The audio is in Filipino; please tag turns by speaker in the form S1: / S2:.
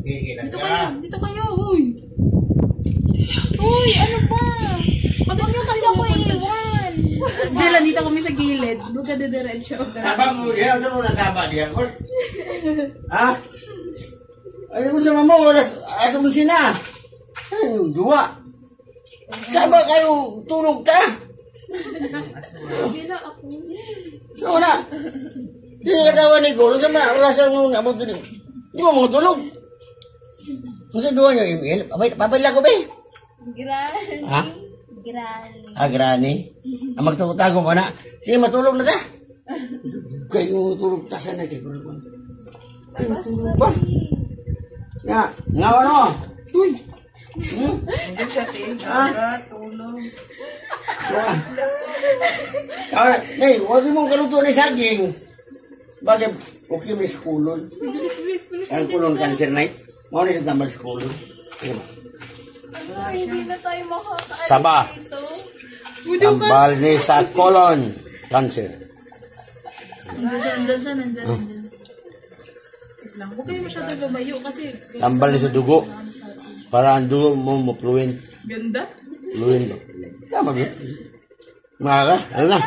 S1: Dito kayo. Dito kayo. Uy. Uy, ano ba? Pag huwag niyo kasi ako iiwan. Jela, dito kami sa gilid. Huwag ka didiretso.
S2: Saba mo diya. Saan mo nasaba diya? Ha? Ay mo sa mama. Asa mo sina? Saan yung duwa? Saba kayo tulog ta?
S1: Jela, ako.
S2: So na. Hindi ka tawa ni Golo. Sama, rasa mo nga mo tulog. Di mo mga tulog. Masa duwa niyo email? Papayla ko ba eh?
S3: Granny.
S2: Ha?
S3: Granny.
S2: Granny? Magtutago mo na. Sige, matulog na ta. Kayo tulog ta sana kayo. Kayo tulog ba? Nga, nga ano? Uy!
S4: Hindi siya tingnan, tulog.
S2: Hey, huwag mong kaluto na saging. Bakit? Okay, may skulon. Ang kulon cancer night. Mau na sa tambal skulon.
S3: Ay, hindi na tayo makakaalis
S2: Saba.
S3: dito.
S2: Tambal ni sa colon cancer.
S1: Nandyan siya. Wait lang. Huwag kayo masyadong lumayo kasi...
S2: Tambal ni sa dugo. Para ang dugo mo fluent.
S1: Ganda.
S2: Fluent. Tama ba? Mga ka? Ano na?